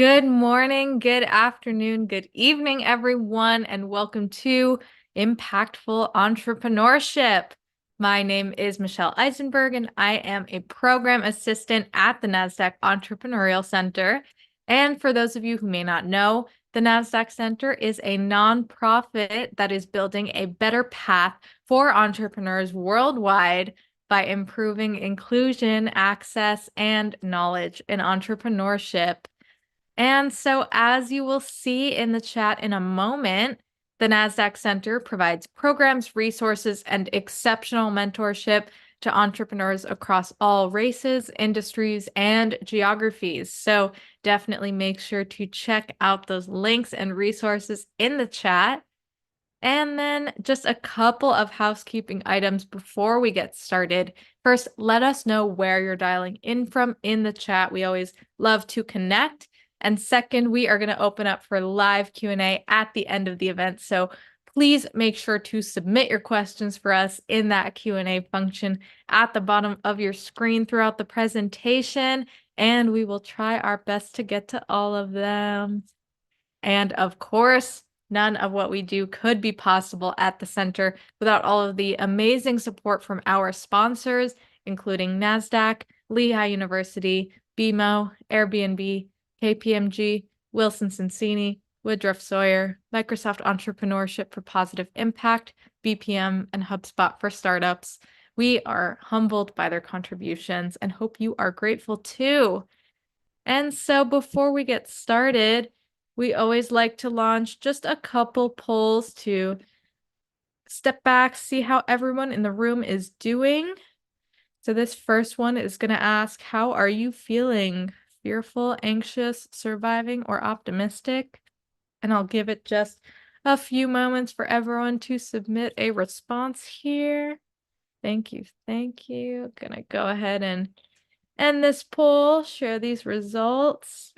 Good morning, good afternoon, good evening, everyone, and welcome to Impactful Entrepreneurship. My name is Michelle Eisenberg, and I am a program assistant at the Nasdaq Entrepreneurial Center. And for those of you who may not know, the Nasdaq Center is a nonprofit that is building a better path for entrepreneurs worldwide by improving inclusion, access, and knowledge in entrepreneurship. And so, as you will see in the chat in a moment, the Nasdaq Center provides programs, resources, and exceptional mentorship to entrepreneurs across all races, industries, and geographies. So definitely make sure to check out those links and resources in the chat. And then just a couple of housekeeping items before we get started. First, let us know where you're dialing in from in the chat. We always love to connect. And second, we are going to open up for live Q&A at the end of the event. So please make sure to submit your questions for us in that Q&A function at the bottom of your screen throughout the presentation, and we will try our best to get to all of them. And of course, none of what we do could be possible at the center without all of the amazing support from our sponsors, including Nasdaq, Lehigh University, BMO, Airbnb, KPMG, Wilson Sonsini, Woodruff Sawyer, Microsoft Entrepreneurship for Positive Impact, BPM, and HubSpot for Startups. We are humbled by their contributions and hope you are grateful too. And so before we get started, we always like to launch just a couple polls to step back, see how everyone in the room is doing. So this first one is going to ask, how are you feeling? Fearful, anxious, surviving, or optimistic? And I'll give it just a few moments for everyone to submit a response here. Thank you. Thank you. Gonna go ahead and end this poll, share these results.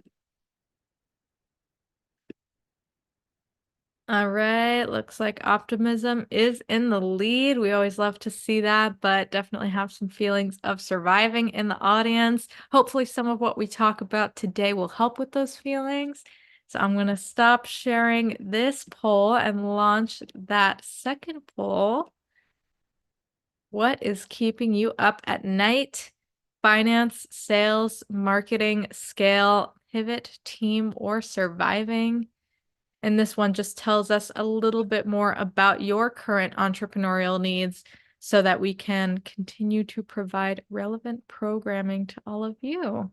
All right, looks like optimism is in the lead. We always love to see that, but definitely have some feelings of surviving in the audience. Hopefully some of what we talk about today will help with those feelings. So I'm going to stop sharing this poll and launch that second poll. What is keeping you up at night? Finance, sales, marketing, scale, pivot, team, or surviving? And this one just tells us a little bit more about your current entrepreneurial needs so that we can continue to provide relevant programming to all of you.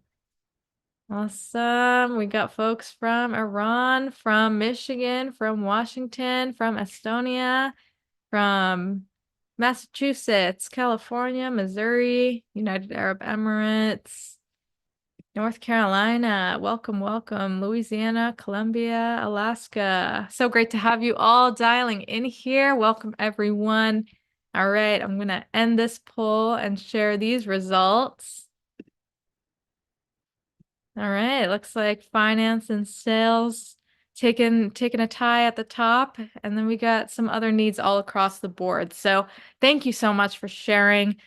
Awesome. We got folks from Iran, from Michigan, from Washington, from Estonia, from Massachusetts, California, Missouri, United Arab Emirates, North Carolina, welcome, welcome. Louisiana, Columbia, Alaska. So great to have you all dialing in here. Welcome, everyone. All right, I'm going to end this poll and share these results. All right, looks like finance and sales taking a tie at the top, and then we got some other needs all across the board. So thank you so much for sharing.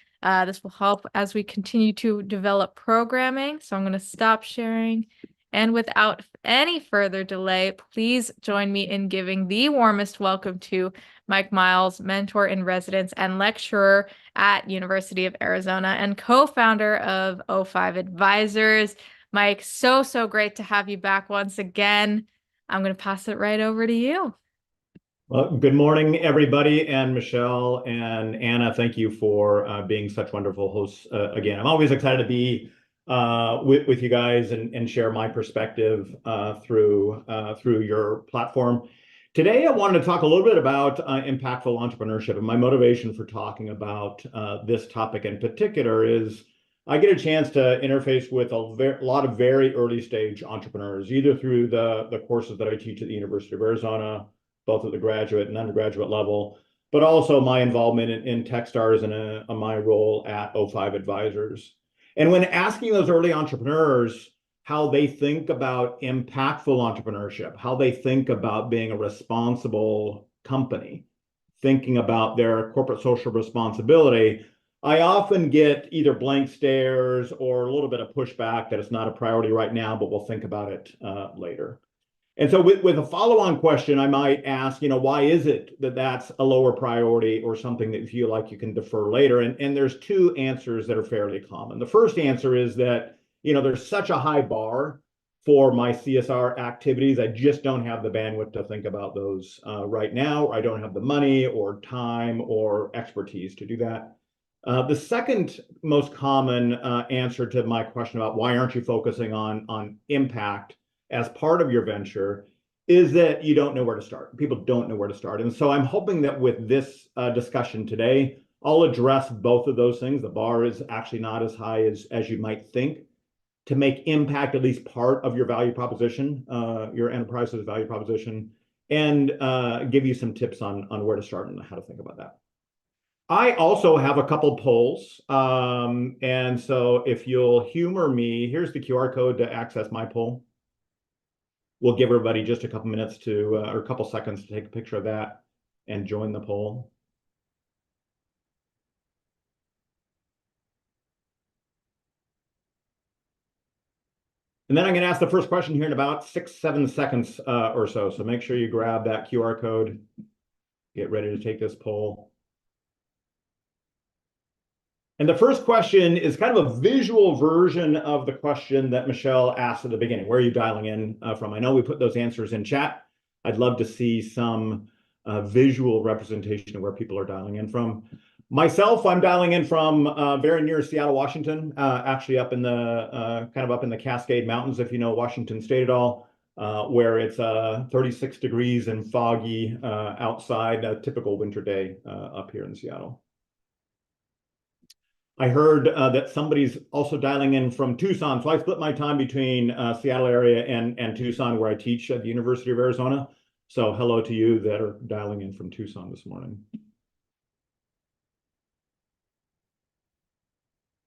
This will help as we continue to develop programming. So I'm going to stop sharing. And without any further delay, please join me in giving the warmest welcome to Mike Miles, mentor in residence and lecturer at University of Arizona and co-founder of O5 Advisors. Mike, so great to have you back once again. I'm going to pass it right over to you. Well, good morning, everybody, and Michelle and Anna, thank you for being such wonderful hosts again. I'm always excited to be with you guys and share my perspective through your platform. Today, I wanted to talk a little bit about impactful entrepreneurship, and my motivation for talking about this topic in particular is I get a chance to interface with a lot of very early stage entrepreneurs, either through the courses that I teach at the University of Arizona, both at the graduate and undergraduate level, but also my involvement in Techstars and my role at O5 Advisors. And when asking those early entrepreneurs how they think about impactful entrepreneurship, how they think about being a responsible company, thinking about their corporate social responsibility, I often get either blank stares or a little bit of pushback that it's not a priority right now, but we'll think about it later. And so with a follow-on question, I might ask, why is it that that's a lower priority or something that you feel like you can defer later? And there's two answers that are fairly common. The first answer is that, there's such a high bar for my CSR activities. I just don't have the bandwidth to think about those right now. I don't have the money or time or expertise to do that. The second most common answer to my question about why aren't you focusing on impact as part of your venture is that you don't know where to start. People don't know where to start. And so I'm hoping that with this discussion today, I'll address both of those things. The bar is actually not as high as you might think to make impact at least part of your value proposition, your enterprise's value proposition, and give you some tips on where to start and how to think about that. I also have a couple polls. And so if you'll humor me, here's the QR code to access my poll. We'll give everybody just a couple minutes or a couple seconds to take a picture of that and join the poll. And then I'm going to ask the first question here in about 6-7 seconds or so. So make sure you grab that QR code, get ready to take this poll. And the first question is kind of a visual version of the question that Michelle asked at the beginning. Where are you dialing in from? I know we put those answers in chat. I'd love to see some visual representation of where people are dialing in from. Myself, I'm dialing in from very near Seattle, Washington, actually up in the kind of up in the Cascade Mountains, if you know Washington State at all, where it's 36 degrees and foggy outside, a typical winter day up here in Seattle. I heard that somebody's also dialing in from Tucson. So I split my time between Seattle area and Tucson, where I teach at the University of Arizona. So hello to you that are dialing in from Tucson this morning.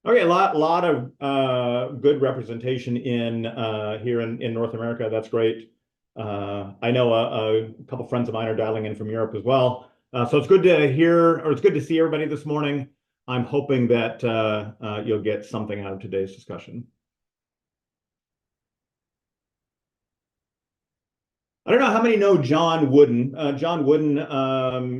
Okay, a lot of good representation in here in North America. That's great. I know a couple friends of mine are dialing in from Europe as well. So it's good to hear, or it's good to see everybody this morning. I'm hoping that you'll get something out of today's discussion. I don't know how many know John Wooden. John Wooden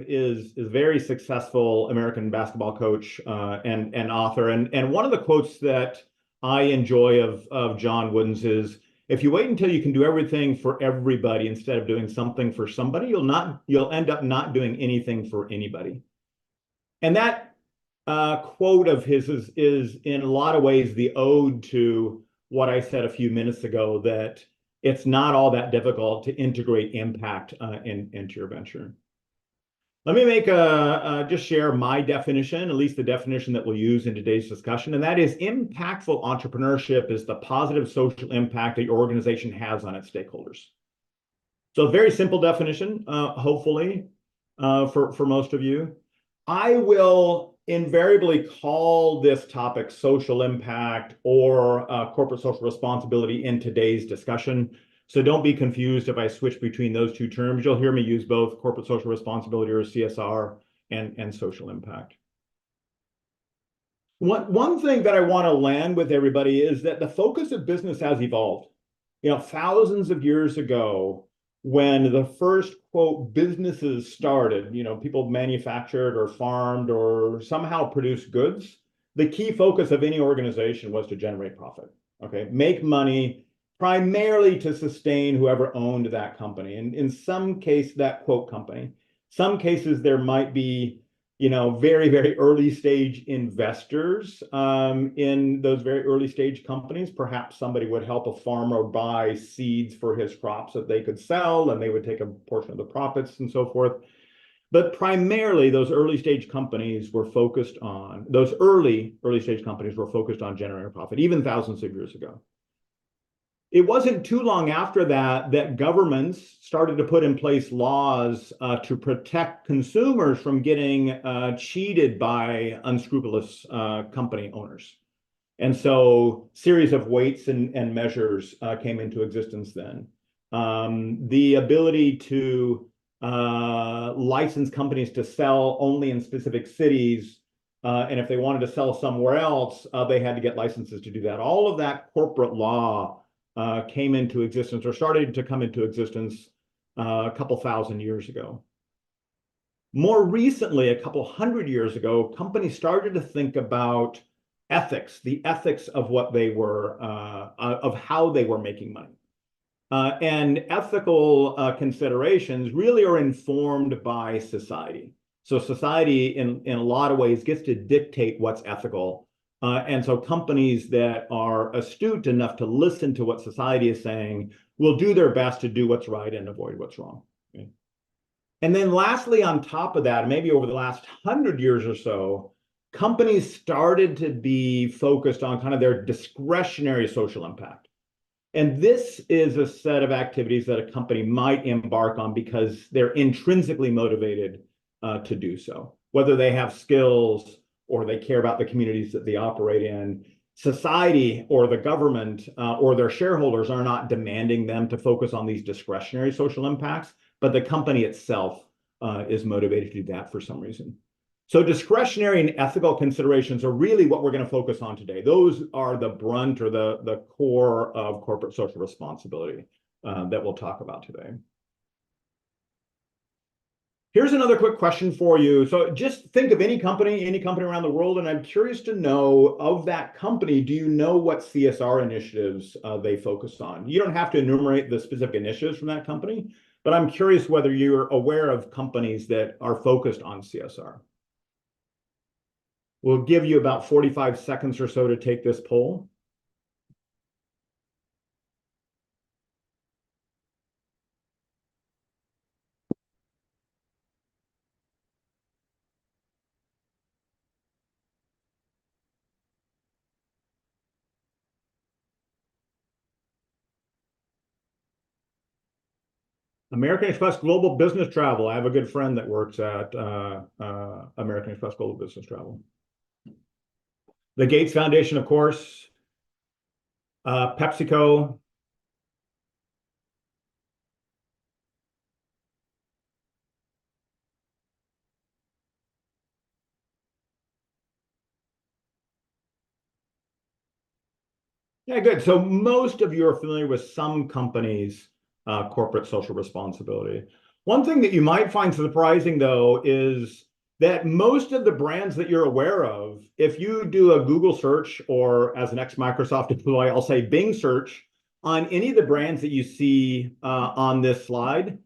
is a very successful American basketball coach and author. And one of the quotes that I enjoy of John Wooden's is, if you wait until you can do everything for everybody instead of doing something for somebody, you'll end up not doing anything for anybody. And that quote of his is in a lot of ways the ode to what I said a few minutes ago, that it's not all that difficult to integrate impact into your venture. Let me just share my definition, at least the definition that we'll use in today's discussion, and that is impactful entrepreneurship is the positive social impact that your organization has on its stakeholders. So a very simple definition, hopefully, for most of you. I will invariably call this topic social impact or corporate social responsibility in today's discussion. So don't be confused if I switch between those two terms. You'll hear me use both corporate social responsibility, or CSR, and social impact. One thing that I want to land with everybody is that the focus of business has evolved. Thousands of years ago, when the first, quote, businesses started, people manufactured or farmed or somehow produced goods, the key focus of any organization was to generate profit, okay? Make money, primarily to sustain whoever owned that company. And in some case, that quote company. Some cases there might be, very, very early stage investors in those very early stage companies. Perhaps somebody would help a farmer buy seeds for his crops that they could sell, and they would take a portion of the profits and so forth. But primarily, those early stage companies were focused on, early stage companies were focused on generating profit, even thousands of years ago. It wasn't too long after that governments started to put in place laws to protect consumers from getting cheated by unscrupulous company owners. And so series of weights and measures came into existence then. The ability to license companies to sell only in specific cities And if they wanted to sell somewhere else, they had to get licenses to do that. All of that corporate law came into existence or started to come into existence a couple thousand years ago. More recently, a couple hundred years ago, companies started to think about ethics, the ethics of what they were, of how they were making money. And ethical considerations really are informed by society. So society, in a lot of ways, gets to dictate what's ethical. And so companies that are astute enough to listen to what society is saying will do their best to do what's right and avoid what's wrong. Okay? And then lastly, on top of that, maybe over the last 100 years or so, companies started to be focused on kind of their discretionary social impact. And this is a set of activities that a company might embark on because they're intrinsically motivated to do so. Whether they have skills or they care about the communities that they operate in, society or the government or their shareholders are not demanding them to focus on these discretionary social impacts, but the company itself is motivated to do that for some reason. So discretionary and ethical considerations are really what we're going to focus on today. Those are the brunt or the core of corporate social responsibility that we'll talk about today. Here's another quick question for you. So just think of any company around the world, and I'm curious to know, of that company, do you know what CSR initiatives they focus on? You don't have to enumerate the specific initiatives from that company, but I'm curious whether you're aware of companies that are focused on CSR. We'll give you about 45 seconds or so to take this poll. American Express Global Business Travel. I have a good friend that works at American Express Global Business Travel. The Gates Foundation, of course. PepsiCo. Yeah, good. So most of you are familiar with some companies' corporate social responsibility. One thing that you might find surprising, though, is that most of the brands that you're aware of, if you do a Google search, or as an ex-Microsoft employee, I'll say Bing search, on any of the brands that you see on this slide,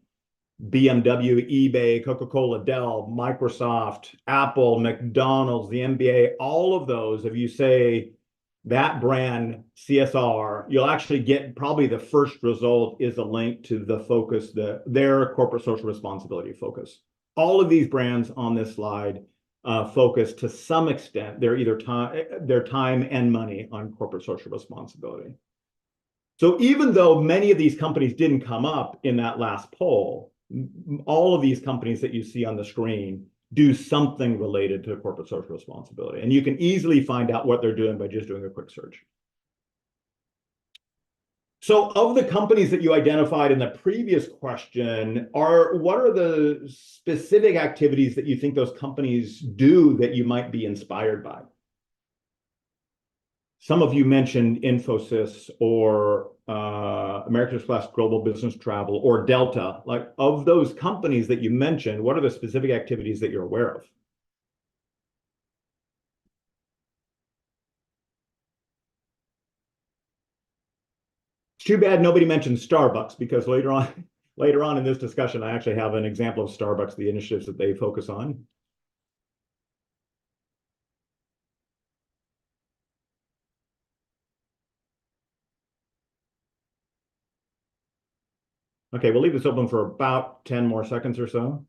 BMW, eBay, Coca-Cola, Dell, Microsoft, Apple, McDonald's, the NBA, all of those, if you say that brand CSR, you'll actually get probably the first result is a link to the focus, their corporate social responsibility focus. All of these brands on this slide focus to some extent their time and money on corporate social responsibility. So even though many of these companies didn't come up in that last poll, all of these companies that you see on the screen do something related to corporate social responsibility. And you can easily find out what they're doing by just doing a quick search. So of the companies that you identified in the previous question, what are the specific activities that you think those companies do that you might be inspired by? Some of you mentioned Infosys or American Express Global Business Travel or Delta. Like, of those companies that you mentioned, what are the specific activities that you're aware of? It's too bad nobody mentioned Starbucks, because later on in this discussion, I actually have an example of Starbucks, the initiatives that they focus on. Okay, we'll leave this open for about 10 more seconds or so.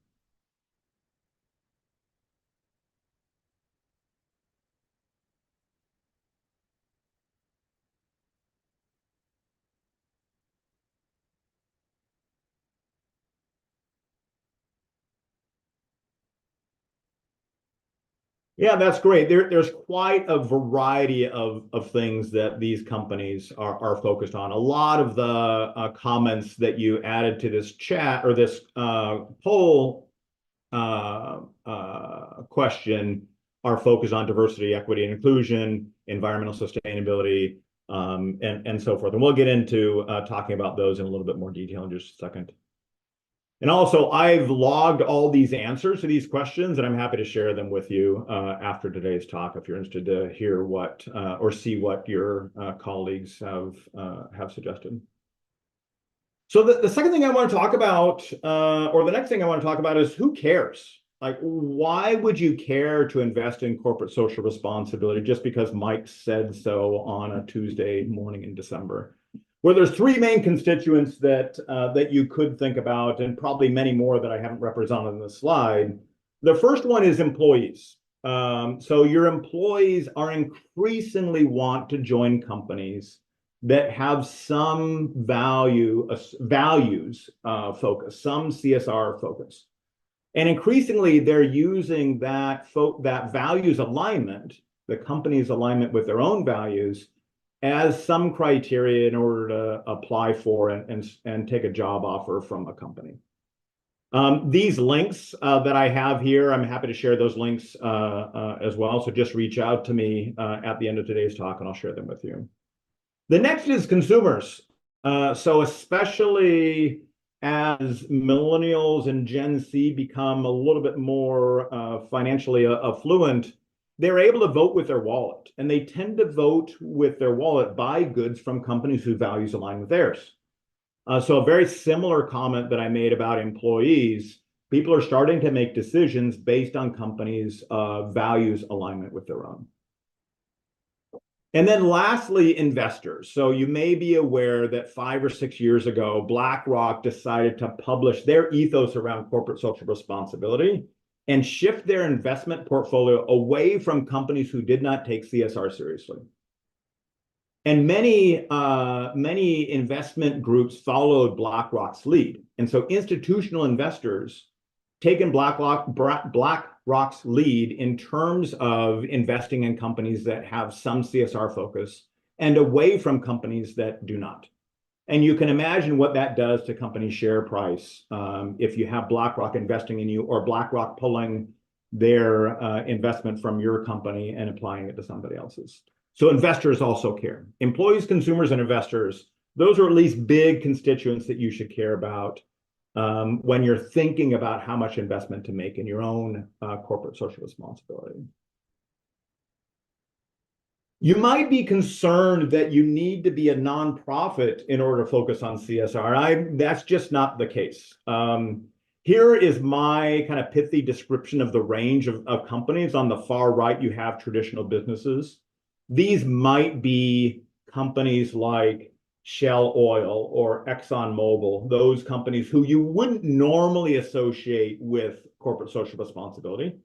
Yeah, that's great. There's quite a variety of things that these companies are focused on. A lot of the comments that you added to this chat or this poll question are focused on diversity, equity, and inclusion, environmental sustainability, and so forth. And we'll get into talking about those in a little bit more detail in just a second. And also, I've logged all these answers to these questions, and I'm happy to share them with you after today's talk if you're interested to hear what or see what your colleagues have suggested. So the second thing I want to talk about, or the next thing I want to talk about, is who cares? Like, why would you care to invest in corporate social responsibility just because Mike said so on a Tuesday morning in December? Well, there's three main constituents that you could think about, and probably many more that I haven't represented in the slide. The first one is employees. So your employees are increasingly want to join companies that have some values focus, some CSR focus. And increasingly, they're using that values alignment, the company's alignment with their own values, as some criteria in order to apply for and take a job offer from a company. These links that I have here, I'm happy to share those links as well. So just reach out to me at the end of today's talk, and I'll share them with you. The next is consumers. So especially as millennials and Gen Z become a little bit more financially affluent, they're able to vote with their wallet, and they tend to vote with their wallet, buy goods from companies whose values align with theirs. So a very similar comment that I made about employees, people are starting to make decisions based on companies' values alignment with their own. And then lastly, investors. So you may be aware that 5 or 6 years ago, BlackRock decided to publish their ethos around corporate social responsibility and shift their investment portfolio away from companies who did not take CSR seriously. And many investment groups followed BlackRock's lead. And so institutional investors taken BlackRock's lead in terms of investing in companies that have some CSR focus and away from companies that do not. And you can imagine what that does to company share price if you have BlackRock investing in you, or BlackRock pulling their investment from your company and applying it to somebody else's. So investors also care. Employees, consumers, and investors, those are at least big constituents that you should care about when you're thinking about how much investment to make in your own corporate social responsibility. You might be concerned that you need to be a nonprofit in order to focus on CSR. That's just not the case. Here is my kind of pithy description of the range of companies. On the far right, you have traditional businesses. These might be companies like Shell Oil or ExxonMobil, those companies who you wouldn't normally associate with corporate social responsibility.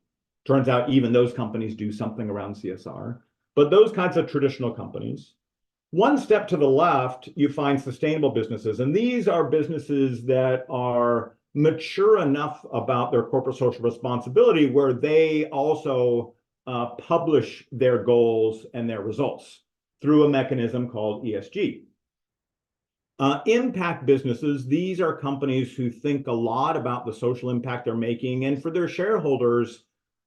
Turns out even those companies do something around CSR. But those kinds of traditional companies. One step to the left, you find sustainable businesses. And these are businesses that are mature enough about their corporate social responsibility where they also publish their goals and their results through a mechanism called ESG. Impact businesses, these are companies who think a lot about the social impact they're making, and for their shareholders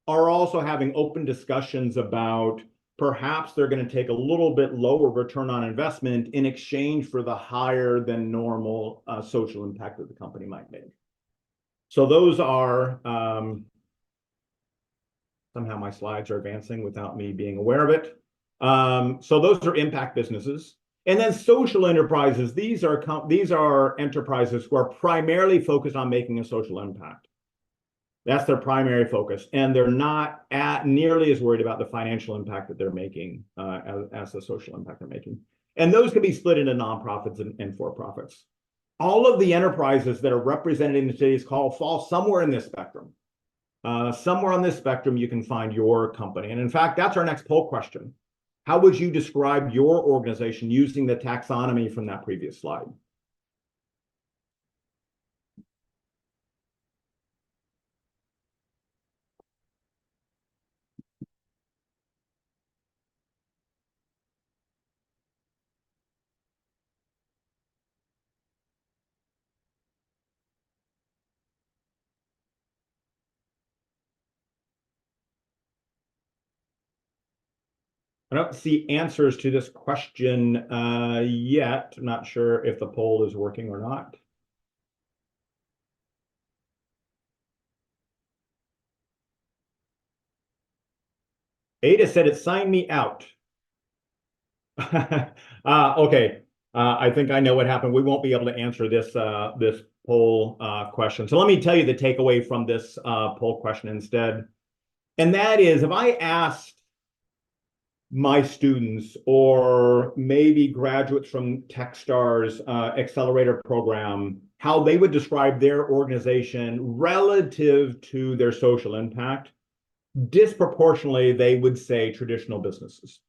are also having open discussions about perhaps they're going to take a little bit lower return on investment in exchange for the higher than normal social impact that the company might make. So those are, somehow my slides are advancing without me being aware of it. So those are impact businesses. And then social enterprises, these are enterprises who are primarily focused on making a social impact. That's their primary focus, and they're not nearly as worried about the financial impact that they're making as the social impact they're making. And those can be split into nonprofits and for-profits. All of the enterprises that are represented in today's call fall somewhere in this spectrum. Somewhere on this spectrum, you can find your company. And in fact, that's our next poll question. How would you describe your organization using the taxonomy from that previous slide? I don't see answers to this question yet. I'm not sure if the poll is working or not. Ada said it signed me out. Okay. I think I know what happened. We won't be able to answer this poll question. So let me tell you the takeaway from this poll question instead. And that is, if I asked my students or maybe graduates from Techstars accelerator program how they would describe their organization relative to their social impact, disproportionately they would say traditional businesses.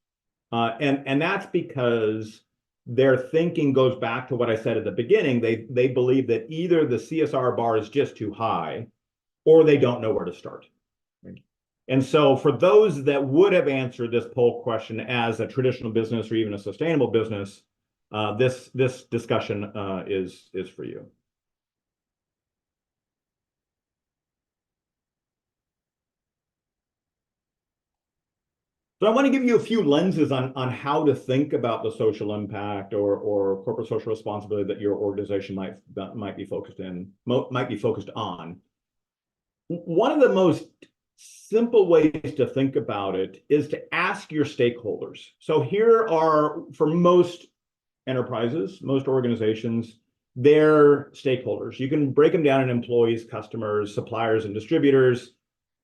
And that's because their thinking goes back to what I said at the beginning. They believe that either the CSR bar is just too high or they don't know where to start. And so for those that would have answered this poll question as a traditional business or even a sustainable business, this discussion is for you. So I want to give you a few lenses on how to think about the social impact or corporate social responsibility that your organization might be focused on. One of the most simple ways to think about it is to ask your stakeholders. So here are, for most enterprises, most organizations, their stakeholders. You can break them down in employees, customers, suppliers, and distributors.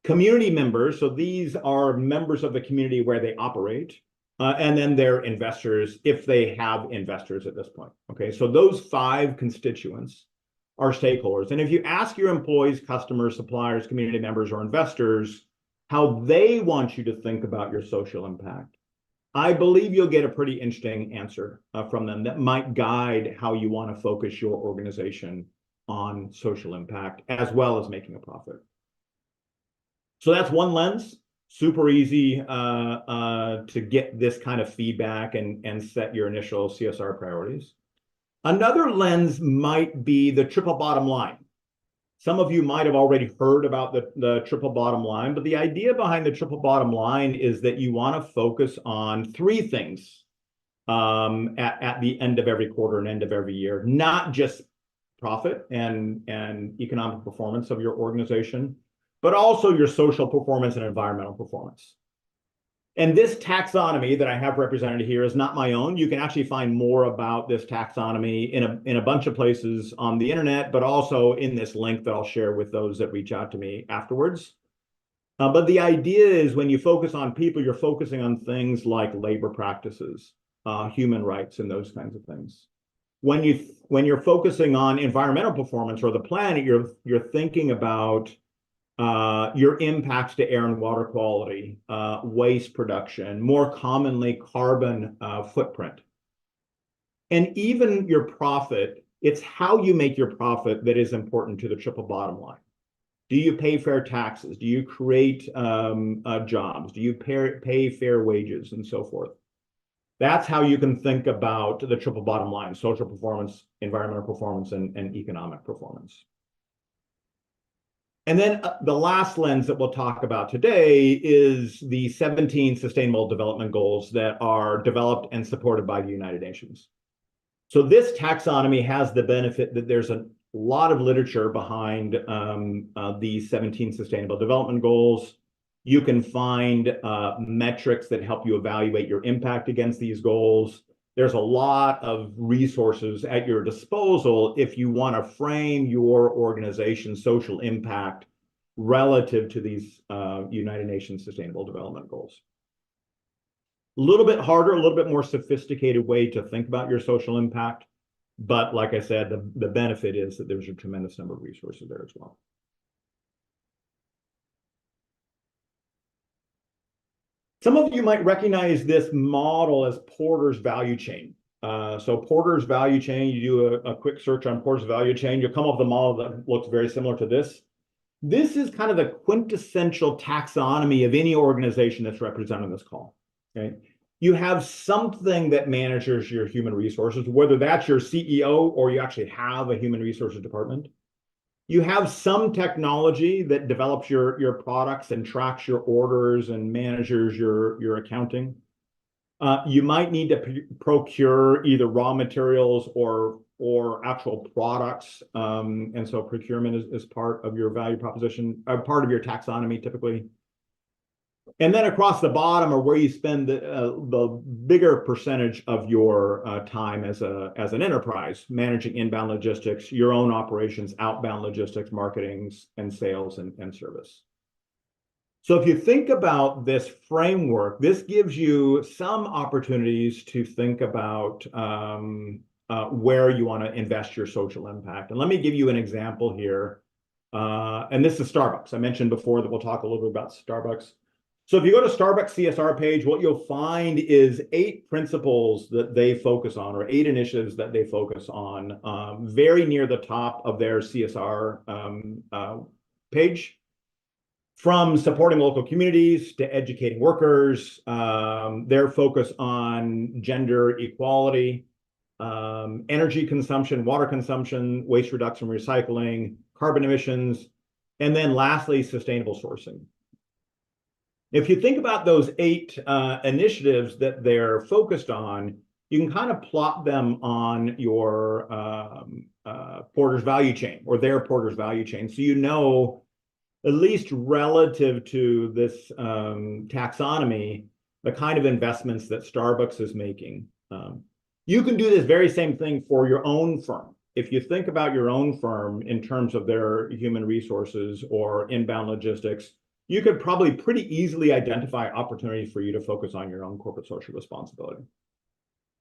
Community members, so these are members of the community where they operate, and then their investors, if they have investors at this point. Okay, so those 5 constituents are stakeholders. And if you ask your employees, customers, suppliers, community members, or investors how they want you to think about your social impact, I believe you'll get a pretty interesting answer from them that might guide how you want to focus your organization on social impact as well as making a profit. So that's one lens, super easy to get this kind of feedback and set your initial CSR priorities. Another lens might be the triple bottom line. Some of you might have already heard about the triple bottom line, but the idea behind the triple bottom line is that you want to focus on 3 things at the end of every quarter and end of every year, not just profit and economic performance of your organization, but also your social performance and environmental performance. And this taxonomy that I have represented here is not my own. You can actually find more about this taxonomy in a bunch of places on the internet, but also in this link that I'll share with those that reach out to me afterwards. But the idea is when you focus on people, you're focusing on things like labor practices, human rights, and those kinds of things. When you're focusing on environmental performance or the planet, you're thinking about your impacts to air and water quality, waste production, more commonly carbon footprint. And even your profit, it's how you make your profit that is important to the triple bottom line. Do you pay fair taxes? Do you create jobs? Do you pay fair wages and so forth? That's how you can think about the triple bottom line: social performance, environmental performance, and economic performance. And then the last lens that we'll talk about today is the 17 Sustainable Development Goals that are developed and supported by the United Nations. So this taxonomy has the benefit that there's a lot of literature behind these 17 Sustainable Development Goals. You can find metrics that help you evaluate your impact against these goals. There's a lot of resources at your disposal if you want to frame your organization's social impact relative to these United Nations Sustainable Development Goals. A little bit harder, a little bit more sophisticated way to think about your social impact. But like I said, the benefit is that there's a tremendous number of resources there as well. Some of you might recognize this model as Porter's value chain. So Porter's value chain, you do a quick search on Porter's value chain, you'll come up with a model that looks very similar to this. This is kind of the quintessential taxonomy of any organization that's represented in this call. Okay, you have something that manages your human resources, whether that's your CEO or you actually have a human resources department. You have some technology that develops your products and tracks your orders and manages your accounting. You might need to procure either raw materials or actual products. And so procurement is part of your value proposition, part of your taxonomy typically. And then across the bottom are where you spend the bigger percentage of your time as an enterprise, managing inbound logistics, your own operations, outbound logistics, marketing, and sales and service. So if you think about this framework, this gives you some opportunities to think about where you want to invest your social impact. And let me give you an example here. And this is Starbucks. I mentioned before that we'll talk a little bit about Starbucks. So if you go to Starbucks CSR page, what you'll find is 8 principles that they focus on, or 8 initiatives that they focus on, very near the top of their CSR page. From supporting local communities to educating workers, their focus on gender equality, energy consumption, water consumption, waste reduction, recycling, carbon emissions, and then lastly, sustainable sourcing. If you think about those 8 initiatives that they're focused on, you can kind of plot them on your Porter's value chain, or their Porter's value chain, so you know, at least relative to this taxonomy, the kind of investments that Starbucks is making. You can do this very same thing for your own firm. If you think about your own firm in terms of their human resources or inbound logistics, you could probably pretty easily identify opportunities for you to focus on your own corporate social responsibility.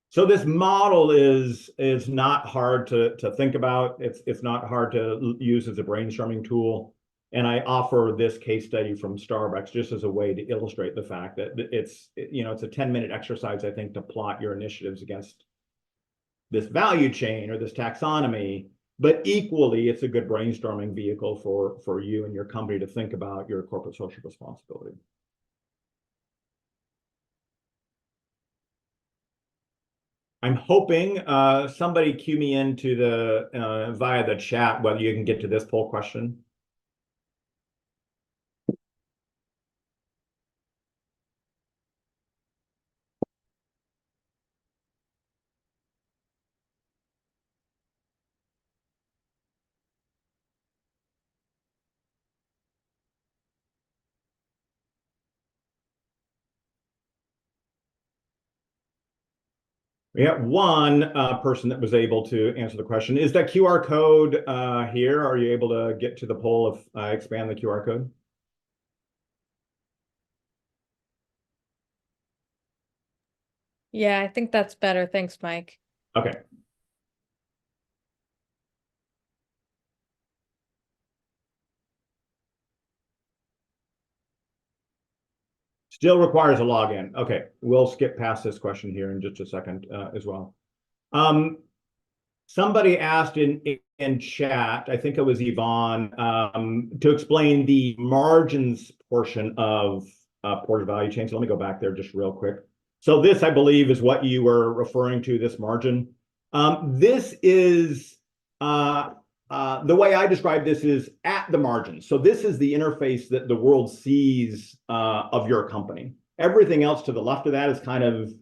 So this model is not hard to think about. It's not hard to use as a brainstorming tool. And I offer this case study from Starbucks just as a way to illustrate the fact that it's a 10-minute exercise, I think, to plot your initiatives against this value chain or this taxonomy. But equally, it's a good brainstorming vehicle for you and your company to think about your corporate social responsibility. I'm hoping somebody cue me into the via the chat whether you can get to this poll question. We got one person that was able to answer the question. Is that QR code here? Are you able to get to the poll if I expand the QR code? Yeah, I think that's better. Thanks, Mike. Okay. Still requires a login. Okay, we'll skip past this question here in just a second as well. Somebody asked in chat, I think it was Yvonne, to explain the margins portion of Porter's value chain. So let me go back there just real quick. So this, I believe, is what you were referring to, this margin. This is the way I describe this is at the margin. So this is the interface that the world sees of your company. Everything else to the left of that is kind of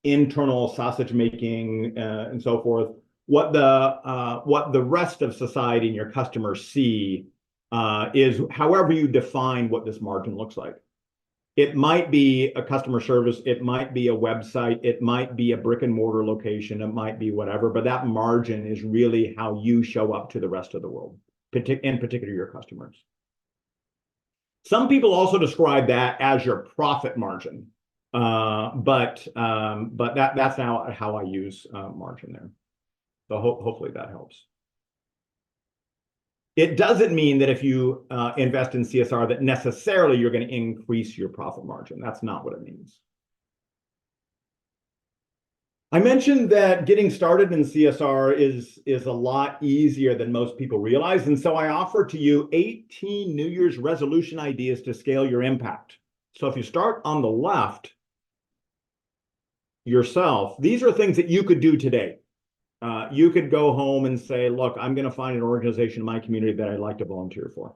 internal sausage making and so forth. What the rest of society and your customers see is however you define what this margin looks like. It might be a customer service, it might be a website, it might be a brick and mortar location, it might be whatever, but that margin is really how you show up to the rest of the world, in particular your customers. Some people also describe that as your profit margin, but that's now how I use margin there. So hopefully that helps. It doesn't mean that if you invest in CSR that necessarily you're going to increase your profit margin. That's not what it means. I mentioned that getting started in CSR is a lot easier than most people realize. And so I offer to you 18 New Year's resolution ideas to scale your impact. So if you start on the left yourself, these are things that you could do today. You could go home and say, look, I'm going to find an organization in my community that I'd like to volunteer for.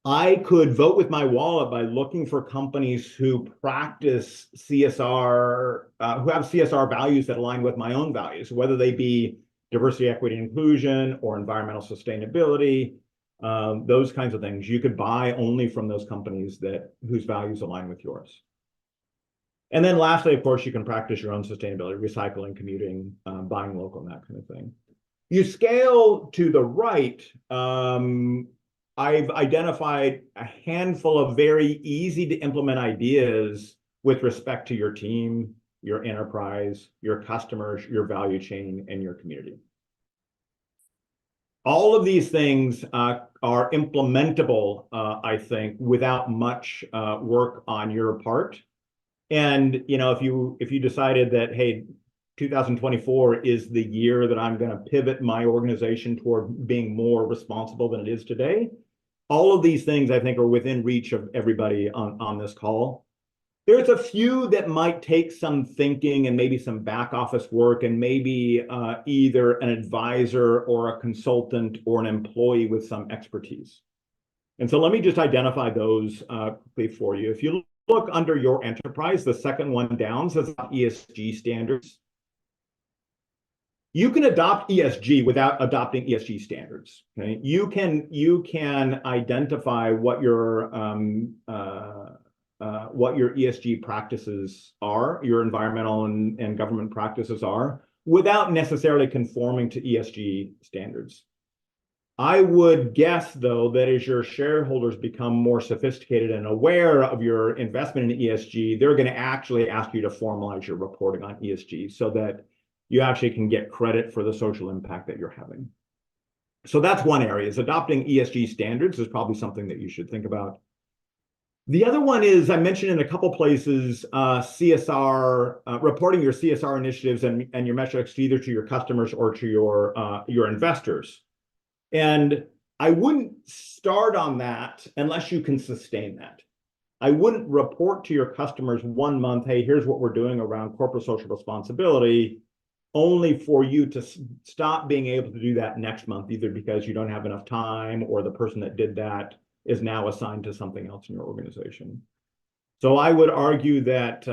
I could vote with my wallet by looking for companies who practice CSR, who have CSR values that align with my own values, whether they be diversity, equity, and inclusion, or environmental sustainability, those kinds of things. You could buy only from those companies whose values align with yours. And then lastly, of course, you can practice your own sustainability, recycling, commuting, buying local, and that kind of thing. You scale to the right, I've identified a handful of very easy to implement ideas with respect to your team, your enterprise, your customers, your value chain, and your community. All of these things are implementable, I think, without much work on your part. And if you decided that, hey, 2024 is the year that I'm going to pivot my organization toward being more responsible than it is today, all of these things I think are within reach of everybody on this call. There's a few that might take some thinking and maybe some back office work and maybe either an advisor or a consultant or an employee with some expertise. And so let me just identify those quickly for you. If you look under your enterprise, the second one down says ESG standards. You can adopt ESG without adopting ESG standards. Okay, you can identify what your ESG practices are, your environmental and government practices are, without necessarily conforming to ESG standards. I would guess, though, that as your shareholders become more sophisticated and aware of your investment in ESG, they're going to actually ask you to formalize your reporting on ESG so that you actually can get credit for the social impact that you're having. So that's one area, is adopting ESG standards is probably something that you should think about. The other one is, I mentioned in a couple places, CSR, reporting your CSR initiatives and your metrics either to your customers or to your investors. And I wouldn't start on that unless you can sustain that. I wouldn't report to your customers 1 month, hey, here's what we're doing around corporate social responsibility, only for you to stop being able to do that next month, either because you don't have enough time or the person that did that is now assigned to something else in your organization. So I would argue that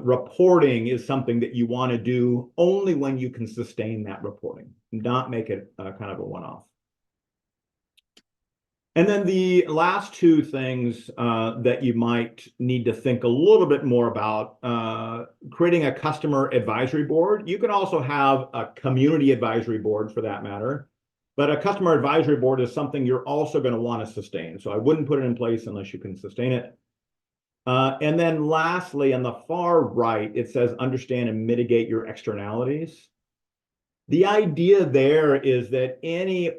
reporting is something that you want to do only when you can sustain that reporting, not make it kind of a one-off. And then the last two things that you might need to think a little bit more about, creating a customer advisory board. You can also have a community advisory board for that matter, but a customer advisory board is something you're also going to want to sustain. So I wouldn't put it in place unless you can sustain it. And then lastly, on the far right, it says understand and mitigate your externalities. The idea there is that any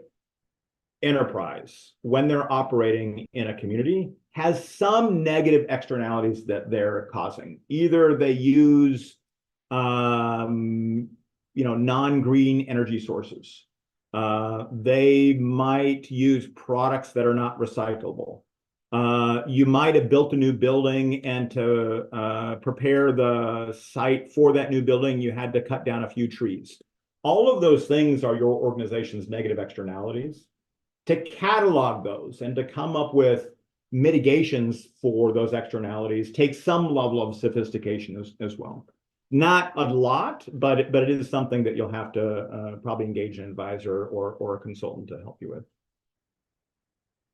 enterprise, when they're operating in a community, has some negative externalities that they're causing. Either they use non-green energy sources. They might use products that are not recyclable. You might have built a new building, and to prepare the site for that new building, you had to cut down a few trees. All of those things are your organization's negative externalities. To catalog those and to come up with mitigations for those externalities takes some level of sophistication as well. Not a lot, but it is something that you'll have to probably engage an advisor or a consultant to help you with.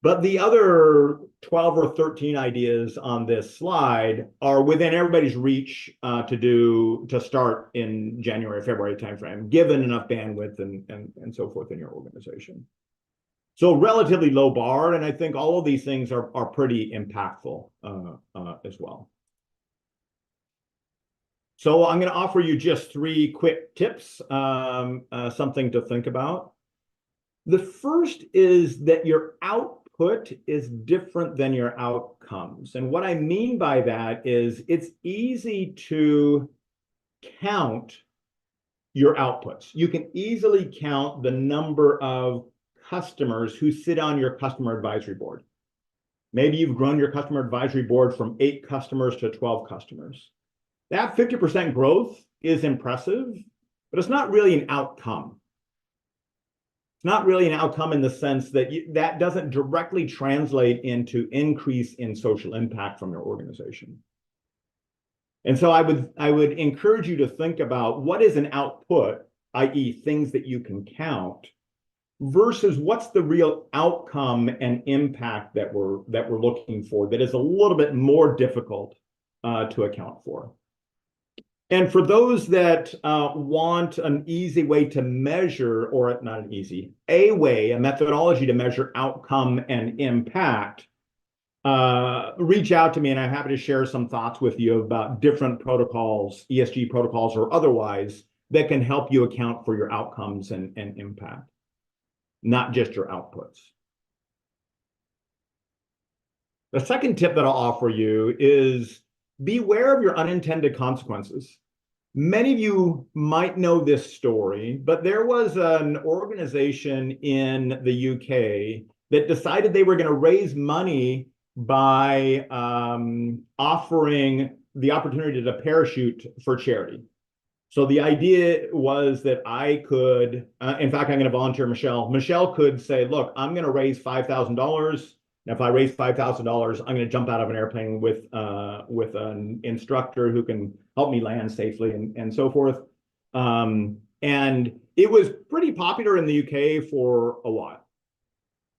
But the other 12 or 13 ideas on this slide are within everybody's reach to start in January, February timeframe, given enough bandwidth and so forth in your organization. So relatively low bar, and I think all of these things are pretty impactful as well. So I'm going to offer you just 3 quick tips, something to think about. The first is that your output is different than your outcomes. And what I mean by that is it's easy to count your outputs. You can easily count the number of customers who sit on your customer advisory board. Maybe you've grown your customer advisory board from 8 customers to 12 customers. That 50% growth is impressive, but it's not really an outcome. It's not really an outcome in the sense that that doesn't directly translate into increase in social impact from your organization. And so I would encourage you to think about what is an output, i.e. things that you can count, versus what's the real outcome and impact that we're looking for that is a little bit more difficult to account for. And for those that want an easy way to measure, or not an easy, a methodology to measure outcome and impact, reach out to me and I'm happy to share some thoughts with you about different protocols, ESG protocols or otherwise, that can help you account for your outcomes and impact, not just your outputs. The second tip that I'll offer you is beware of your unintended consequences. Many of you might know this story, but there was an organization in the UK that decided they were going to raise money by offering the opportunity to parachute for charity. So the idea was that I could, in fact, I'm going to volunteer Michelle. Michelle could say, look, I'm going to raise $5,000. Now, if I raise $5,000, I'm going to jump out of an airplane with an instructor who can help me land safely and so forth. And it was pretty popular in the UK for a while.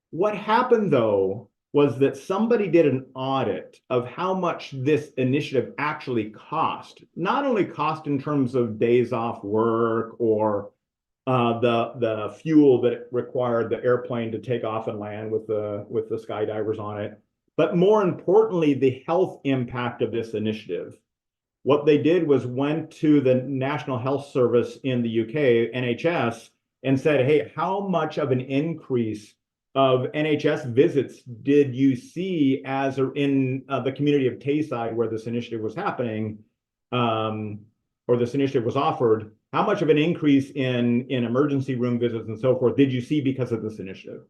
What happened, though, was that somebody did an audit of how much this initiative actually cost. Not only cost in terms of days off work or the fuel that it required the airplane to take off and land with the skydivers on it, but more importantly, the health impact of this initiative. What they did was went to the National Health Service in the UK, NHS, and said, hey, how much of an increase of NHS visits did you see as in the community of Tayside where this initiative was happening, or this initiative was offered? How much of an increase in emergency room visits and so forth did you see because of this initiative?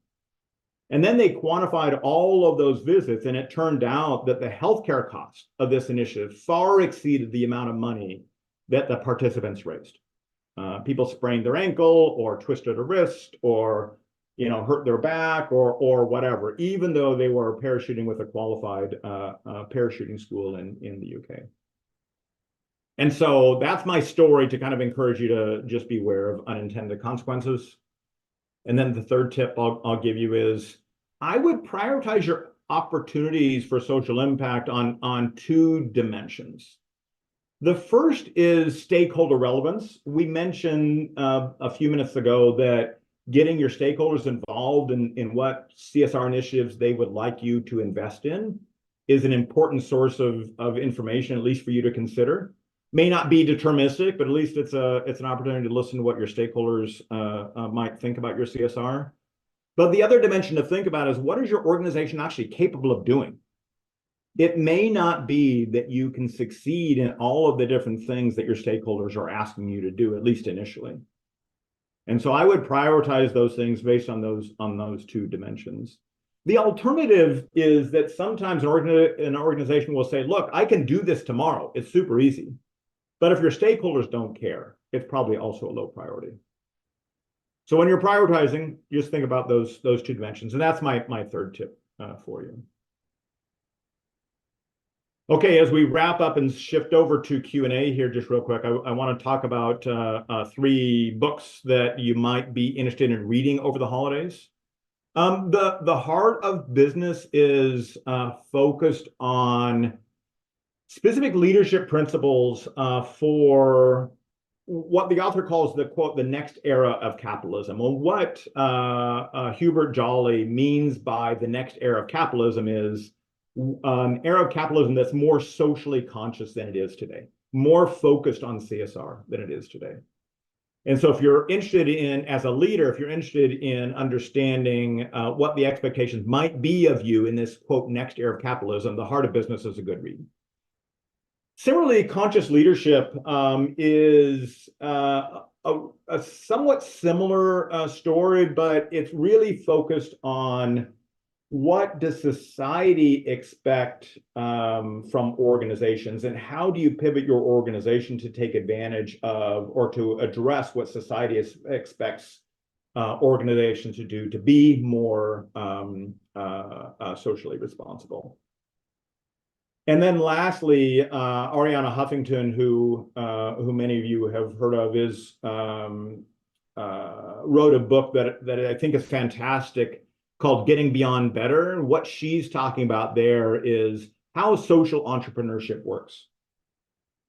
And then they quantified all of those visits, and it turned out that the healthcare cost of this initiative far exceeded the amount of money that the participants raised. People sprained their ankle or twisted a wrist or hurt their back or whatever, even though they were parachuting with a qualified parachuting school in the UK. And so that's my story to kind of encourage you to just beware of unintended consequences. And then the third tip I'll give you is I would prioritize your opportunities for social impact on two dimensions. The first is stakeholder relevance. We mentioned a few minutes ago that getting your stakeholders involved in what CSR initiatives they would like you to invest in is an important source of information, at least for you to consider. May not be deterministic, but at least it's an opportunity to listen to what your stakeholders might think about your CSR. But the other dimension to think about is what is your organization actually capable of doing? It may not be that you can succeed in all of the different things that your stakeholders are asking you to do, at least initially. And so I would prioritize those things based on those two dimensions. The alternative is that sometimes an organization will say, look, I can do this tomorrow. It's super easy. But if your stakeholders don't care, it's probably also a low priority. So when you're prioritizing, just think about those two dimensions. And that's my third tip for you. Okay, as we wrap up and shift over to Q&A here just real quick, I want to talk about 3 books that you might be interested in reading over the holidays. The Heart of Business is focused on specific leadership principles for what the author calls the, quote, the next era of capitalism. Well, what Hubert Jolly means by the next era of capitalism is an era of capitalism that's more socially conscious than it is today, more focused on CSR than it is today. And so if you're interested in, as a leader, if you're interested in understanding what the expectations might be of you in this, quote, next era of capitalism, The Heart of Business is a good read. Similarly, Conscious Leadership is a somewhat similar story, but it's really focused on what does society expect from organizations, and how do you pivot your organization to take advantage of or to address what society expects organizations to do to be more socially responsible. And then lastly, Arianna Huffington, who many of you have heard of, wrote a book that I think is fantastic called Getting Beyond Better. What she's talking about there is how social entrepreneurship works.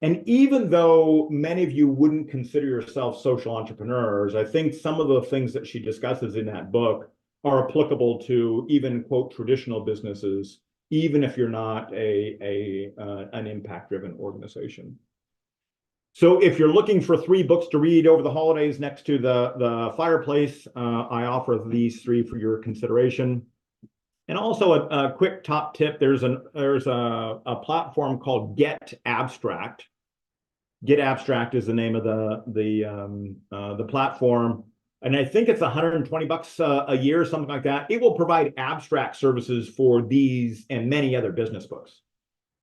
And even though many of you wouldn't consider yourself social entrepreneurs, I think some of the things that she discusses in that book are applicable to even, quote, traditional businesses, even if you're not an impact-driven organization. So if you're looking for 3 books to read over the holidays next to the fireplace, I offer these 3 for your consideration. And also a quick top tip, there's a platform called Get Abstract. Get Abstract is the name of the platform. And I think it's $120 a year, something like that. It will provide abstract services for these and many other business books.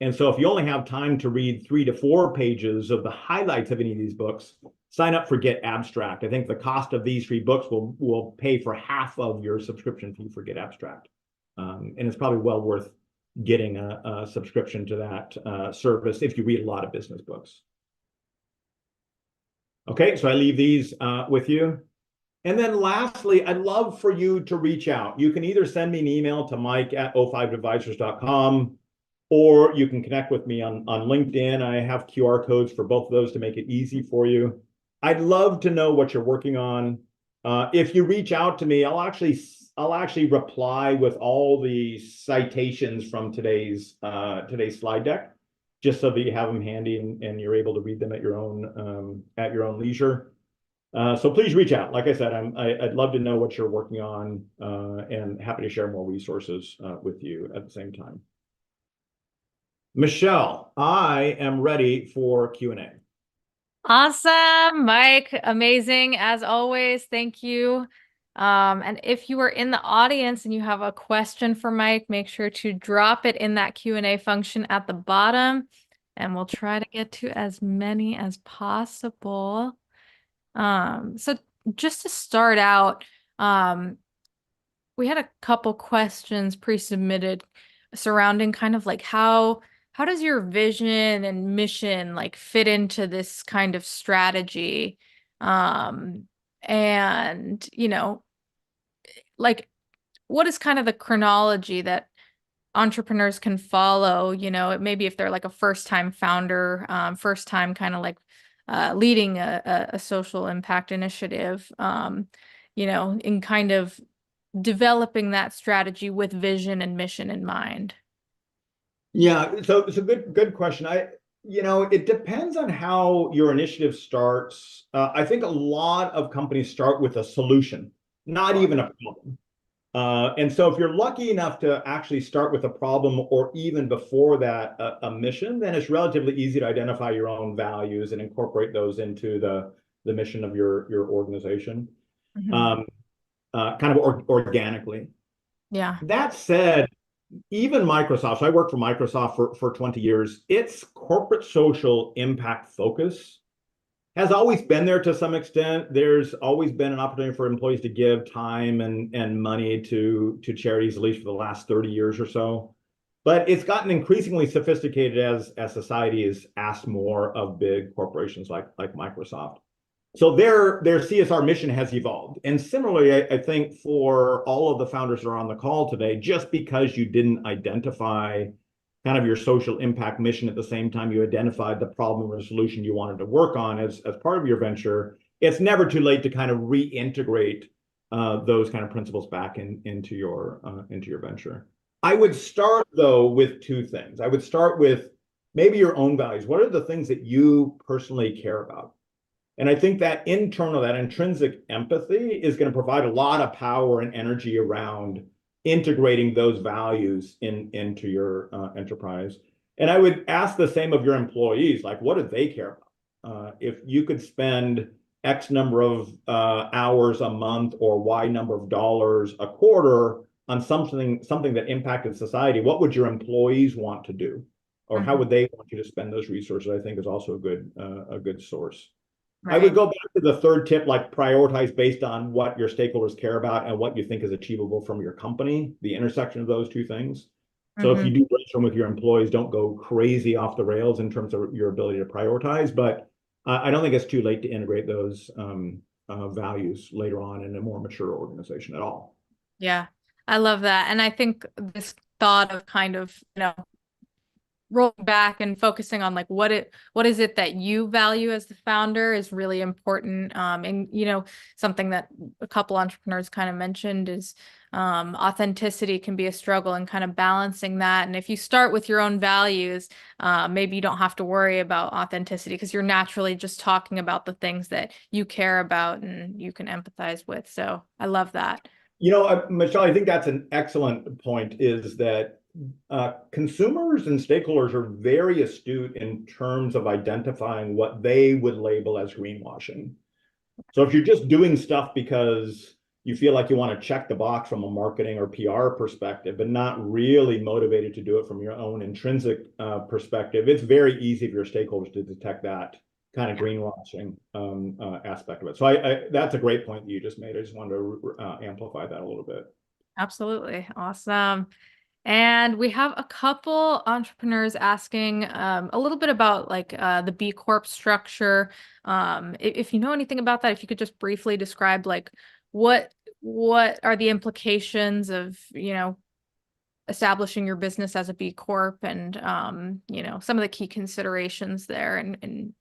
And so if you only have time to read 3 to 4 pages of the highlights of any of these books, sign up for Get Abstract. I think the cost of these 3 books will pay for half of your subscription fee for Get Abstract. And it's probably well worth getting a subscription to that service if you read a lot of business books. Okay, so I leave these with you. And then lastly, I'd love for you to reach out. You can either send me an email to mike@o5advisors.com, or you can connect with me on LinkedIn. I have QR codes for both of those to make it easy for you. I'd love to know what you're working on. If you reach out to me, I'll actually reply with all the citations from today's slide deck, just so that you have them handy and you're able to read them at your own leisure. So please reach out. Like I said, I'd love to know what you're working on, and happy to share more resources with you at the same time. Michelle, I am ready for Q&A. Awesome, Mike. Amazing as always. Thank you. And if you are in the audience and you have a question for Mike, make sure to drop it in that Q&A function at the bottom, and we'll try to get to as many as possible. So just to start out, we had a couple questions pre-submitted surrounding kind of like how does your vision and mission like fit into this kind of strategy? And like what is kind of the chronology that entrepreneurs can follow? Maybe if they're like a first-time founder, first time kind of like leading a social impact initiative, in kind of developing that strategy with vision and mission in mind. Yeah, so it's a good question. It depends on how your initiative starts. I think a lot of companies start with a solution, not even a problem. And so if you're lucky enough to actually start with a problem, or even before that, a mission, then it's relatively easy to identify your own values and incorporate those into the mission of your organization, kind of organically. Yeah. That said, even Microsoft, so I worked for Microsoft for 20 years, its corporate social impact focus has always been there to some extent. There's always been an opportunity for employees to give time and money to charities, at least for the last 30 years or so. But it's gotten increasingly sophisticated as society has asked more of big corporations like Microsoft. So their CSR mission has evolved. And similarly, I think for all of the founders that are on the call today, just because you didn't identify kind of your social impact mission at the same time you identified the problem or the solution you wanted to work on as part of your venture, it's never too late to kind of reintegrate those kind of principles back into your venture. I would start, though, with 2 things. I would start with maybe your own values. What are the things that you personally care about? And I think that intrinsic empathy is going to provide a lot of power and energy around integrating those values into your enterprise. And I would ask the same of your employees, like, what do they care about? If you could spend X number of hours a month or Y number of dollars a quarter on something that impacted society, what would your employees want to do? Or how would they want you to spend those resources? I think is also a good source. I would Right. go back to the third tip, like prioritize based on what your stakeholders care about and what you think is achievable from your company, the intersection of those two things. So if you Mm-hmm. do brainstorm with your employees, don't go crazy off the rails in terms of your ability to prioritize. But I don't think it's too late to integrate those values later on in a more mature organization at all. Yeah. I love that. And I think this thought of kind of, rolling back and focusing on like what is it that you value as the founder is really important. And something that a couple entrepreneurs kind of mentioned is authenticity can be a struggle and kind of balancing that. And if you start with your own values, maybe you don't have to worry about authenticity because you're naturally just talking about the things that you care about and you can empathize with. So I love that. Michelle, I think that's an excellent point, is that consumers and stakeholders are very astute in terms of identifying what they would label as greenwashing. So if you're just doing stuff because you feel like you want to check the box from a marketing or PR perspective, but not really motivated to do it from your own intrinsic perspective, it's very easy for your stakeholders to detect that kind of Yeah, greenwashing aspect of it. So that's a great point that you just made. I just wanted to amplify that a little bit. absolutely. Awesome. And we have a couple entrepreneurs asking a little bit about like the B Corp structure. If you know anything about that, if you could just briefly describe like what what are the implications of, establishing your business as a B Corp and some of the key considerations there in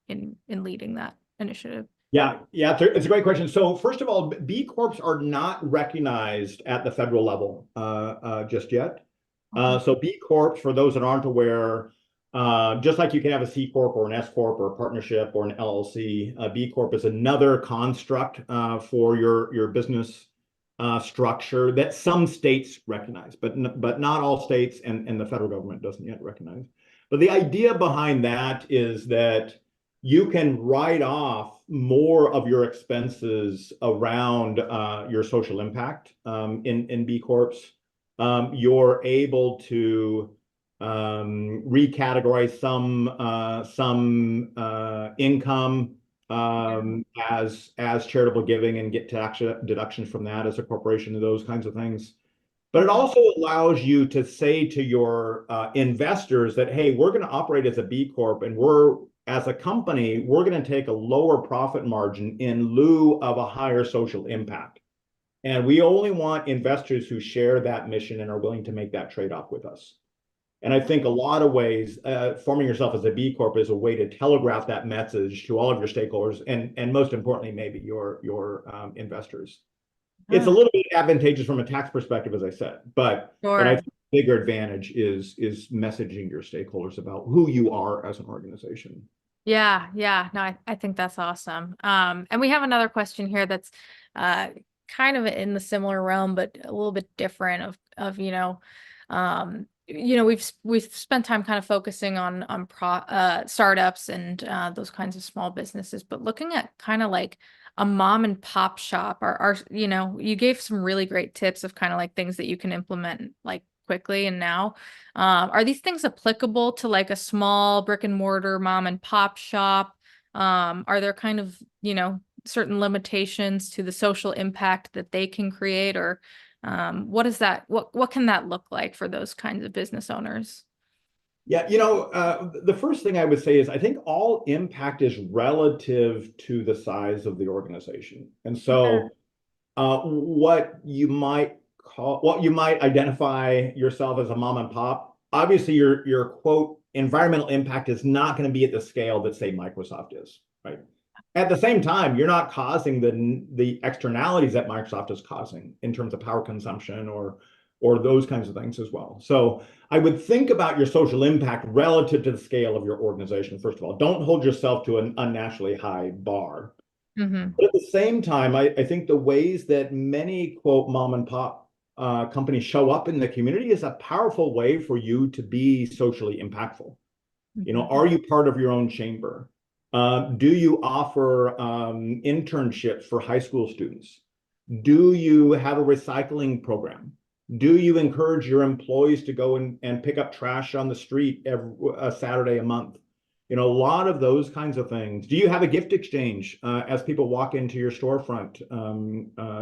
leading that initiative. Yeah, it's a great question. So first of all, B Corps are not recognized at the federal level just yet. Okay. So B Corps, for those that aren't aware, just like you can have a C Corp or an S Corp or a partnership or an LLC, a B Corp is another construct for your business structure that some states recognize, but not all states, and the federal government doesn't yet recognize. But the idea behind that is that you can write off more of your expenses around your social impact in B Corps. You're able to recategorize some income as charitable giving and get tax deductions from that as a corporation and those kinds of things. But it Okay. also allows you to say to your investors that, hey, we're going to operate as a B Corp, and as a company, we're going to take a lower profit margin in lieu of a higher social impact. And we only want investors who share that mission and are willing to make that trade-off with us. And I think a lot of ways, forming yourself as a B Corp is a way to telegraph that message to all of your stakeholders, and most importantly, maybe your investors. It's a Ah, little bit advantageous from a tax perspective, as I said, but I sure. think the bigger advantage is messaging your stakeholders about who you are as an organization. Yeah, yeah. No, I think that's awesome. And we have another question here that's uh kind of in the similar realm, but a little bit different we've spent time kind of focusing on startups and those kinds of small businesses, but looking at kind of like a mom and pop shop you gave some really great tips of kind of like things that you can implement like quickly and now. Are these things applicable to like a small brick and mortar mom and pop shop? Are there kind of, certain limitations to the social impact that they can create, or what is that? What can that look like for those kinds of business owners? Yeah, the first thing I would say is I think all impact is relative to the size of the organization. And Okay. so what you might identify yourself as a mom and pop. Obviously, your quote environmental impact is not going to be at the scale that say Microsoft is, right? At the same time, you're not causing the externalities that Microsoft is causing in terms of power consumption or those kinds of things as well. So I would think about your social impact relative to the scale of your organization. First of all, don't hold yourself to an unnaturally high bar. Mm-hmm. But at the same time, I think the ways that many quote mom and pop companies show up in the community is a powerful way for you to be socially impactful. Mm-hmm. Are you part of your own chamber? Do you offer internships for high school students? Do you have a recycling program? Do you encourage your employees to go and pick up trash on the street every Saturday a month? A lot of those kinds of things. Do you have a gift exchange as people walk into your storefront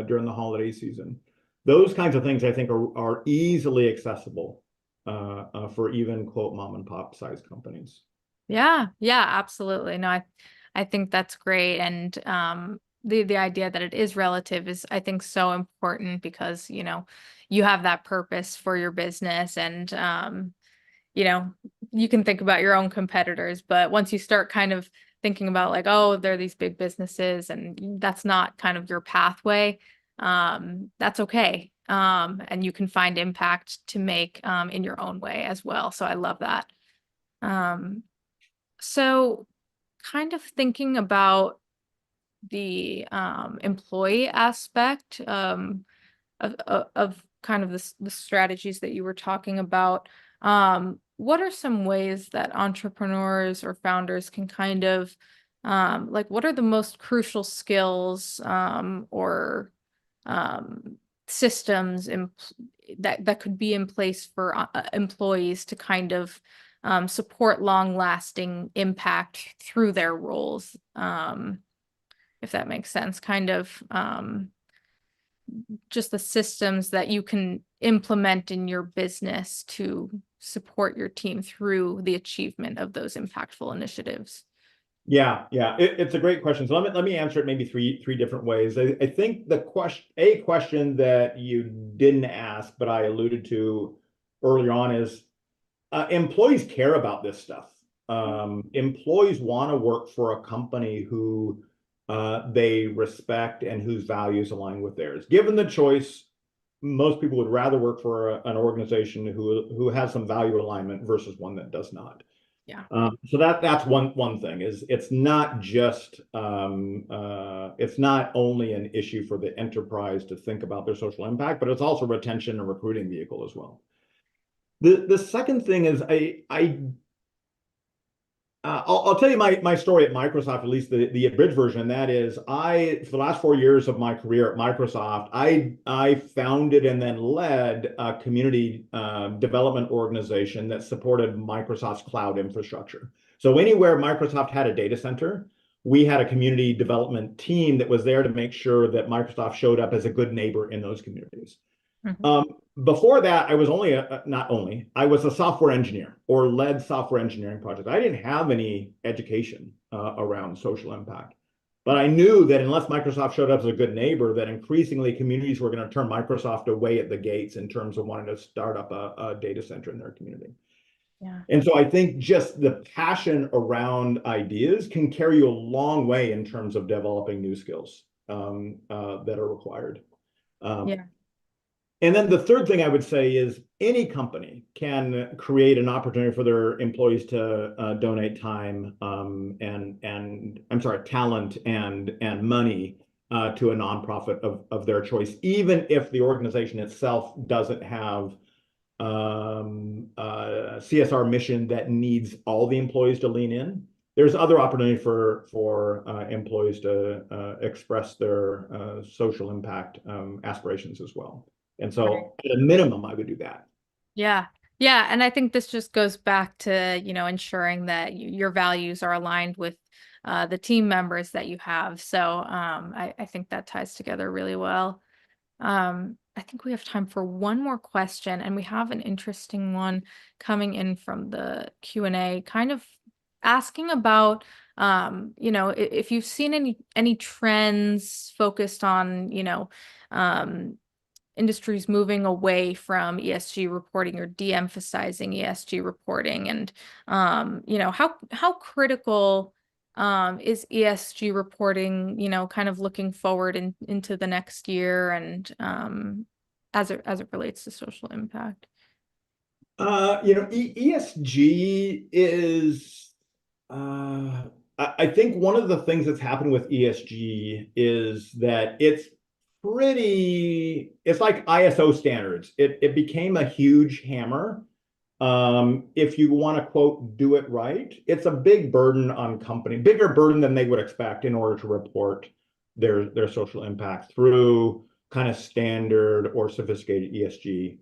during the holiday season? Those kinds of things I think are easily accessible for even quote mom and pop size companies. Yeah, yeah, absolutely. No, I think that's great. And the idea that it is relative is, I think, so important because, you have that purpose for your business, and you know, you can think about your own competitors, but once you start kind of thinking about like, oh, they're these big businesses and that's not kind of your pathway, that's okay. And you can find impact to make in your own way as well. So I love that. Um, so kind of thinking about the employee aspect of kind of the strategies that you were talking about. What are some ways that entrepreneurs or founders can kind of like what are the most crucial skills or um, systems that could be in place for employees to kind of support long-lasting impact through their roles, if that makes sense, kind of just the systems that you can implement in your business to support your team through the achievement of those impactful initiatives? Yeah, yeah, it's a great question. So let me answer it maybe three different ways. I think a question that you didn't ask, but I alluded to earlier on is employees care about this stuff. Employees want to work for a company who they respect and whose values align with theirs. Given the choice, most people would rather work for an organization who has some value alignment versus one that does not. Yeah. So that's one thing is it's not just it's not only an issue for the enterprise to think about their social impact, but it's also retention and recruiting vehicle as well. The second thing is I'll tell you my story at Microsoft, at least the abridged version. And that is, for the last 4 years of my career at Microsoft, I founded and then led a community development organization that supported Microsoft's cloud infrastructure. So anywhere Microsoft had a data center, we had a community development team that was there to make sure that Microsoft showed up as a good neighbor in those communities. Mhm. Before that, I was I was a software engineer or led software engineering projects. I didn't have any education around social impact, but I knew that unless Microsoft showed up as a good neighbor, that increasingly communities were going to turn Microsoft away at the gates in terms of wanting to start up a data center in their community. Yeah. And so I think just the passion around ideas can carry you a long way in terms of developing new skills that are required. Um, Yeah. and then the third thing I would say is any company can create an opportunity for their employees to donate time and I'm sorry, talent and money to a nonprofit of their choice, even if the organization itself doesn't have a CSR mission that needs all the employees to lean in. There's other opportunity for employees to express their social impact aspirations as well. And Right. so at a minimum, I would do that. Yeah. Yeah. And I think this just goes back to, ensuring that your values are aligned with the team members that you have. So I think that ties together really well. I think we have time for one more question, and we have an interesting one coming in from the Q&A, kind of asking about, if you've seen any trends focused on, um, industries moving away from ESG reporting or de-emphasizing ESG reporting, and how critical is ESG reporting, kind of looking forward into the next year, and as it relates to social impact. ESG is, I think one of the things that's happened with ESG is that it's like ISO standards. It became a huge hammer. If you want to quote, do it right, it's a big burden on company, bigger burden than they would expect in order to report their social impact through kind of standard or sophisticated ESG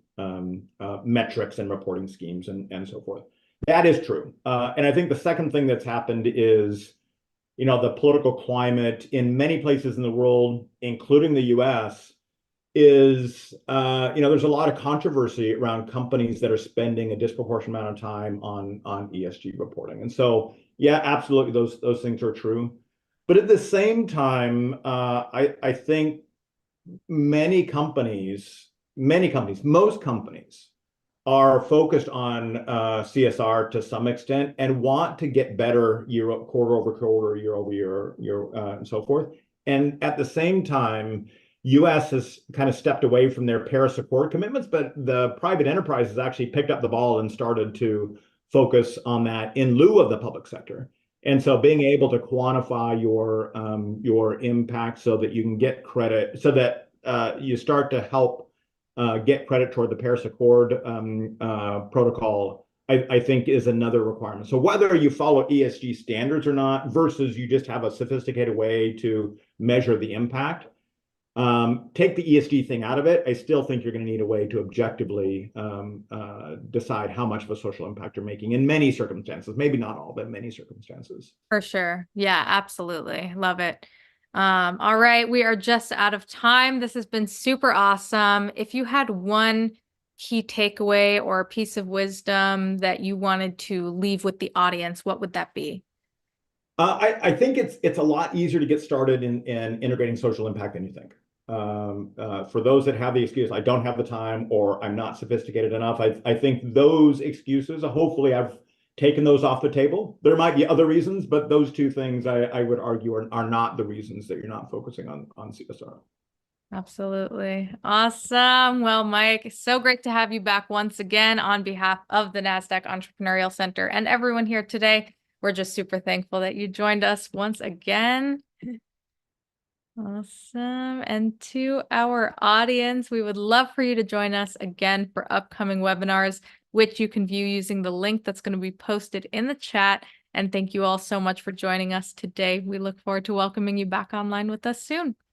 metrics and reporting schemes and so forth. That is true. And I think the second thing that's happened is, the political climate in many places in the world, including the US, is, there's a lot of controversy around companies that are spending a disproportionate amount of time on ESG reporting. And so, yeah, absolutely, those things are true. But at the same time, I think most companies are focused on CSR to some extent and want to get better quarter over quarter, year over year, and so forth. And at the same time, US has kind of stepped away from their Paris Accord commitments, but the private enterprise has actually picked up the ball and started to focus on that in lieu of the public sector. And so being able to quantify your impact so that you can get credit, so that you start to help get credit toward the Paris Accord protocol, I think is another requirement. So whether you follow ESG standards or not, versus you just have a sophisticated way to measure the impact, take the ESG thing out of it, I still think you're going to need a way to objectively decide how much of a social impact you're making in many circumstances. Maybe not all, but many circumstances. For sure. Yeah, absolutely. Love it. All right. We are just out of time. This has been super awesome. If you had one key takeaway or a piece of wisdom that you wanted to leave with the audience, what would that be? I think it's a lot easier to get started in integrating social impact than you think. For those that have the excuse, I don't have the time or I'm not sophisticated enough, I think those excuses, hopefully I've taken those off the table. There might be other reasons, but those two things I would argue are not the reasons that you're not focusing on CSR. Absolutely. Awesome. Well, Mike, so great to have you back once again on behalf of the Nasdaq Entrepreneurial Center and everyone here today. We're just super thankful that you joined us once again. Awesome. And to our audience, we would love for you to join us again for upcoming webinars, which you can view using the link that's going to be posted in the chat. And thank you all so much for joining us today. We look forward to welcoming you back online with us soon.